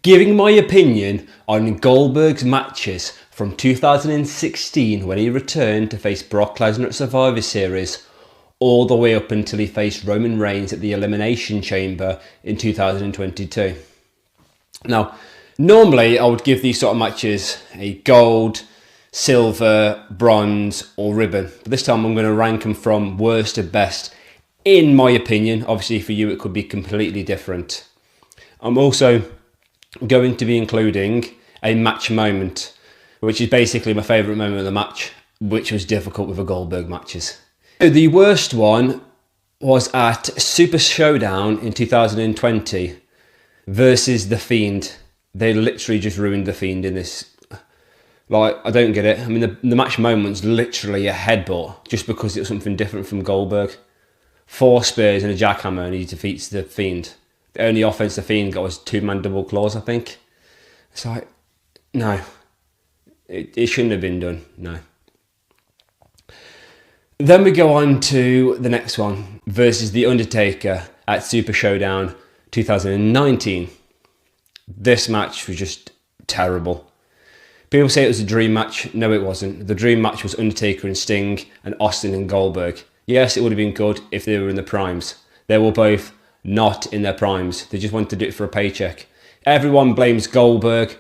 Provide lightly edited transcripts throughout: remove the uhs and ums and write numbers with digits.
Giving my opinion on Goldberg's matches from 2016 when he returned to face Brock Lesnar at Survivor Series, all the way up until he faced Roman Reigns at the Elimination Chamber in 2022. Now, normally I would give these sort of matches a gold, silver, bronze or ribbon. But this time I'm going to rank them from worst to best, in my opinion. Obviously for you it could be completely different. I'm also going to be including a match moment, which is basically my favourite moment of the match, which was difficult with the Goldberg matches. The worst one was at Super Showdown in 2020 versus The Fiend. They literally just ruined The Fiend in this. Like, I don't get it. I mean, the match moment's literally a headbutt just because it was something different from Goldberg. 4 spears and a jackhammer and he defeats The Fiend. The only offense The Fiend got was 2 mandible claws, I think. It's like, no. It shouldn't have been done, no. Then we go on to the next one, versus The Undertaker at Super Showdown 2019. This match was just terrible. People say it was a dream match. No, it wasn't. The dream match was Undertaker and Sting and Austin and Goldberg. Yes, it would have been good if they were in the primes. They were both not in their primes. They just wanted to do it for a paycheck. Everyone blames Goldberg,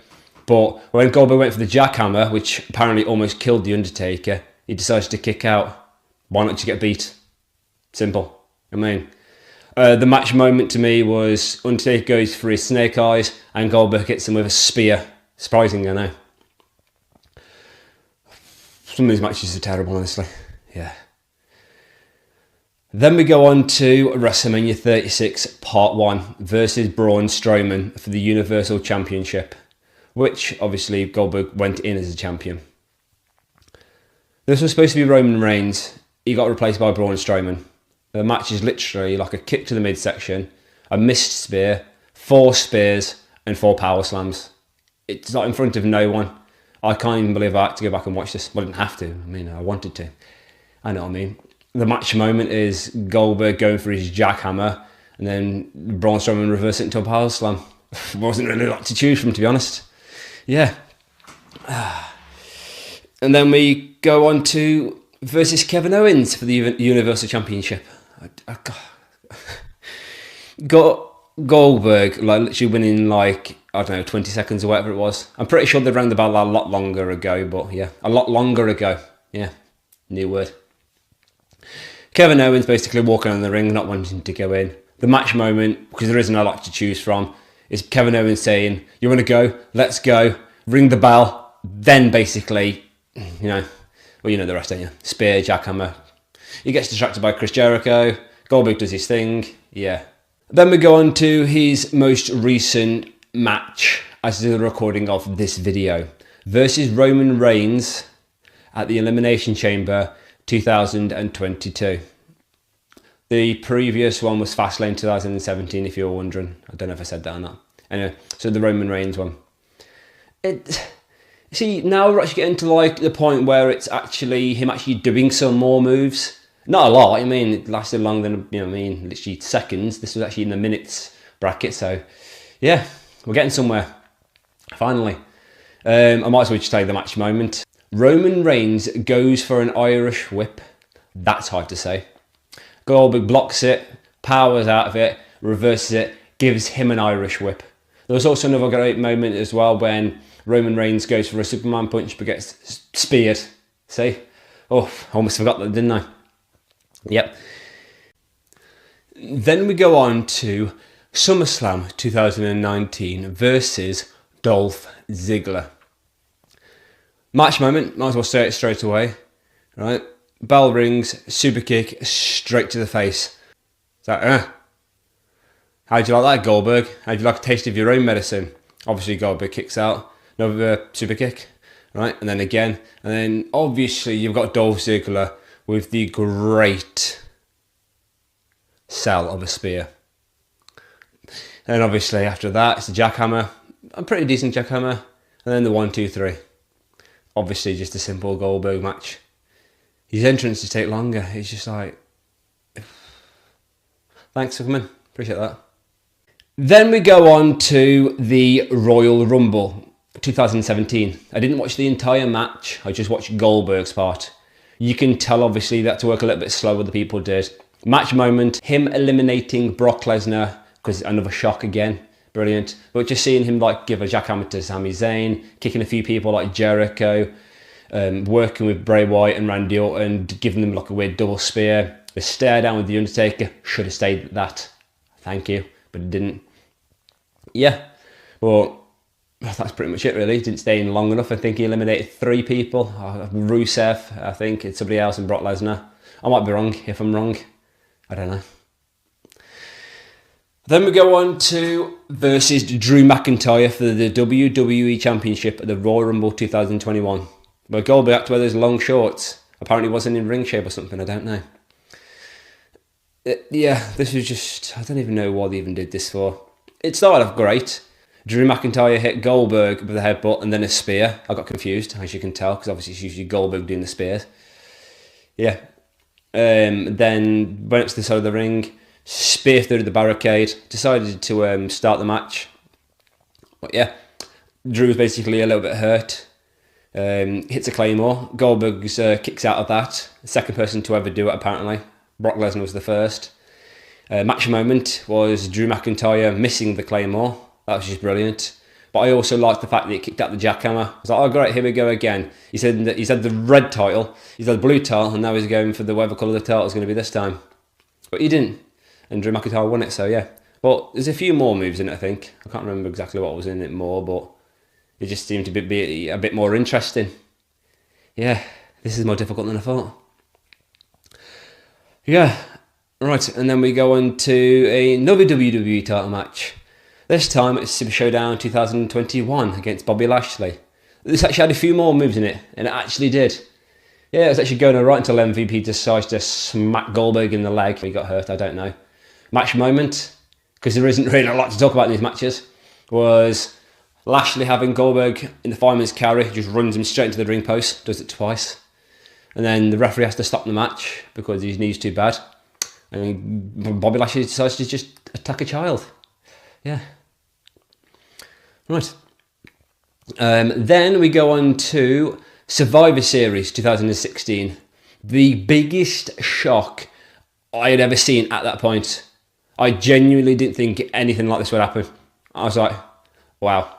but when Goldberg went for the jackhammer, which apparently almost killed The Undertaker, he decided to kick out. Why not just get beat? Simple. I mean, the match moment to me was Undertaker goes for his snake eyes and Goldberg hits him with a spear. Surprising, I know. Some of these matches are terrible, honestly. Yeah. Then we go on to WrestleMania 36 Part 1 versus Braun Strowman for the Universal Championship, which obviously Goldberg went in as a champion. This was supposed to be Roman Reigns. He got replaced by Braun Strowman. The match is literally like a kick to the midsection, a missed spear, 4 spears and 4 power slams. It's not in front of no one. I can't even believe I had to go back and watch this. Well, I didn't have to. I mean, I wanted to. I know what I mean. The match moment is Goldberg going for his jackhammer and then Braun Strowman reverse it into a power slam. Wasn't really a lot to choose from, to be honest. Yeah. And then we go on to versus Kevin Owens for the Universal Championship. Got Goldberg like literally winning like, I don't know, 20 seconds or whatever it was. I'm pretty sure they rang the bell a lot longer ago, but yeah, a lot longer ago. Yeah, new word. Kevin Owens basically walking on the ring, not wanting to go in. The match moment, because there isn't a lot to choose from, is Kevin Owens saying, "You want to go? Let's go." Ring the bell. Then basically, you know the rest, don't you? Spear, jackhammer. He gets distracted by Chris Jericho. Goldberg does his thing. Yeah. Then we go on to his most recent match, as is the recording of this video, versus Roman Reigns at the Elimination Chamber 2022. The previous one was Fastlane 2017, if you're wondering. I don't know if I said that or not. Anyway, so the Roman Reigns one. See, now we're actually getting to like the point where it's actually him actually doing some more moves. Not a lot. I mean, it lasted longer than, literally seconds. This was actually in the minutes bracket. So, yeah, we're getting somewhere. Finally. I might as well just tell you the match moment. Roman Reigns goes for an Irish whip. That's hard to say. Goldberg blocks it, powers out of it, reverses it, gives him an Irish whip. There was also another great moment as well when Roman Reigns goes for a Superman punch but gets speared. See? Oh, almost forgot that, didn't I? Yep. Then we go on to SummerSlam 2019 versus Dolph Ziggler. Match moment, might as well say it straight away. Right? Bell rings, super kick, straight to the face. It's like, how'd you like that, Goldberg? How'd you like a taste of your own medicine? Obviously, Goldberg kicks out. Another super kick. Right? And then again. And then, obviously, you've got Dolph Ziggler with the great sell of a spear. And obviously, after that, it's the jackhammer. A pretty decent jackhammer. And then the 1, 2, 3. Obviously, just a simple Goldberg match. His entrances take longer. It's just like, thanks for coming. Appreciate that. Then we go on to the Royal Rumble 2017. I didn't watch the entire match, I just watched Goldberg's part. You can tell obviously that to work a little bit slower than people did. Match moment, him eliminating Brock Lesnar, because another shock again, brilliant. But just seeing him like give a jackhammer to Sami Zayn, kicking a few people like Jericho, working with Bray Wyatt and Randy Orton, giving them like a weird double spear. The stare down with The Undertaker, should have stayed at that. Thank you, but it didn't. Yeah, well, that's pretty much it really. Didn't stay in long enough. I think he eliminated 3 people. Rusev, I think, it's somebody else, and Brock Lesnar. I might be wrong. If I'm wrong, I don't know. Then we go on to versus Drew McIntyre for the WWE Championship at the Royal Rumble 2021. But Goldberg had to wear those long shorts. Apparently wasn't in ring shape or something, I don't know. Yeah, this was just, I don't even know what they even did this for. It started off great. Drew McIntyre hit Goldberg with a headbutt and then a spear. I got confused, as you can tell, because obviously it's usually Goldberg doing the spears. Yeah. Then went up to the side of the ring, spear through the barricade, decided to start the match. But yeah, Drew was basically a little bit hurt. Hits a Claymore. Goldberg kicks out of that. The second person to ever do it, apparently. Brock Lesnar was the first. Match moment was Drew McIntyre missing the Claymore. That was just brilliant. But I also liked the fact that he kicked out the jackhammer. I was like, oh great, here we go again. He said that he's had the red title, he's had the blue title, and now he's going for the whatever colour the title is going to be this time. But he didn't. And Drew McIntyre won it, so yeah. But there's a few more moves in it, I think. I can't remember exactly what was in it more, but it just seemed to be a bit more interesting. Yeah, this is more difficult than I thought. Yeah, right, and then we go on to another WWE title match. This time it's Super Showdown 2021 against Bobby Lashley. This actually had a few more moves in it, and it actually did. Yeah, it was actually going alright until MVP decides to smack Goldberg in the leg. He got hurt, I don't know. Match moment, because there isn't really a lot to talk about in these matches, was Lashley having Goldberg in the fireman's carry, just runs him straight into the ring post, does it twice. And then the referee has to stop the match because his knee's too bad. And Bobby Lashley decides to just attack a child. Yeah. Right. Then we go on to Survivor Series 2016. The biggest shock I had ever seen at that point. I genuinely didn't think anything like this would happen. I was like, wow.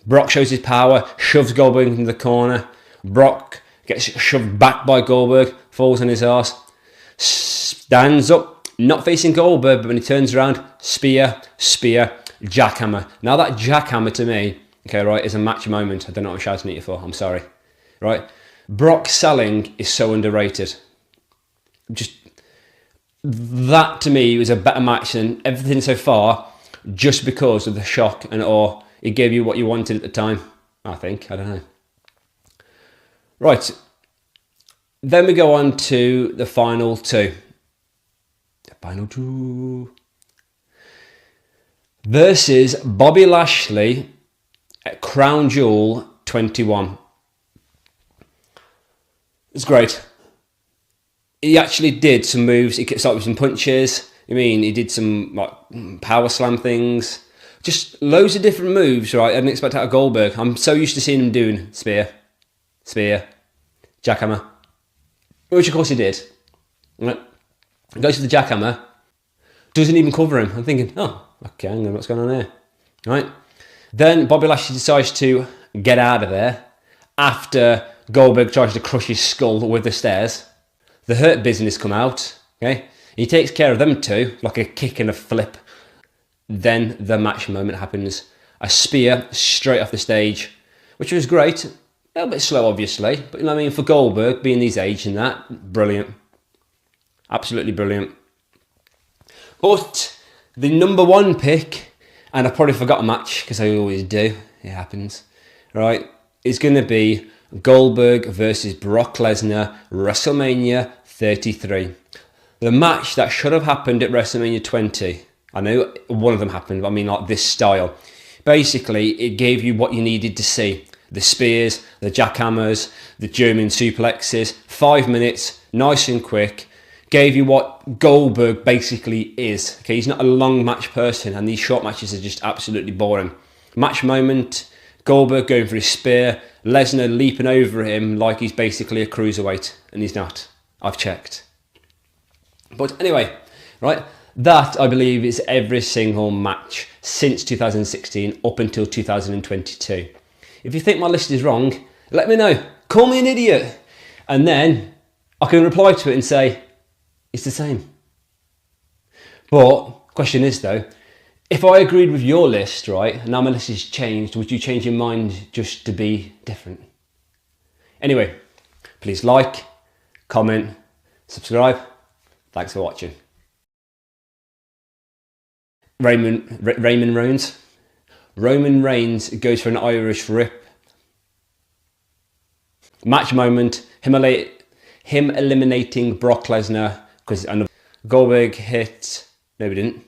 Brock shows his power, shoves Goldberg into the corner. Brock gets shoved back by Goldberg, falls on his arse, stands up, not facing Goldberg, but when he turns around, spear, jackhammer. Now that jackhammer to me, okay, right, is a match moment. I don't know what I'm shouting at you for, I'm sorry. Right? Brock selling is so underrated. Just, that to me was a better match than everything so far, just because of the shock and awe. It gave you what you wanted at the time, I think, I don't know. Right, then we go on to the final two. The final two. Versus Bobby Lashley at Crown Jewel 21. It's great. He actually did some moves. He started with some punches. I mean, he did some like power slam things. Just loads of different moves, right? I didn't expect out of Goldberg. I'm so used to seeing him doing spear, jackhammer, which of course he did. Right. Goes for the jackhammer, doesn't even cover him. I'm thinking, oh, okay, hang on, what's going on here? Right. Then Bobby Lashley decides to get out of there after Goldberg tries to crush his skull with the stairs. The Hurt Business come out, okay? He takes care of them too, like a kick and a flip. Then the match moment happens. A spear straight off the stage, which was great. A little bit slow, obviously, but you know what I mean, for Goldberg, being his age and that, brilliant. Absolutely brilliant. But the number one pick, and I probably forgot a match, because I always do, it happens, right, is going to be Goldberg versus Brock Lesnar, WrestleMania 33. The match that should have happened at WrestleMania 20. I know one of them happened, but I mean like this style. Basically, it gave you what you needed to see. The spears, the jackhammers, the German suplexes. 5 minutes, nice and quick. gave you what Goldberg basically is. Okay, he's not a long match person, and these short matches are just absolutely boring. Match moment, Goldberg going for his spear, Lesnar leaping over him like he's basically a cruiserweight, and he's not. I've checked. But anyway, right, that I believe is every single match since 2016 up until 2022. If you think my list is wrong, let me know. Call me an idiot. And then I can reply to it and say, it's the same. But question is though, if I agreed with your list, right, and now my list has changed, would you change your mind just to be different? Anyway, please like, comment, subscribe. Thanks for watching. Roman Reigns. Roman Reigns goes for an Irish rip. Match moment, him eliminating Brock Lesnar because Goldberg hit. No, he didn't.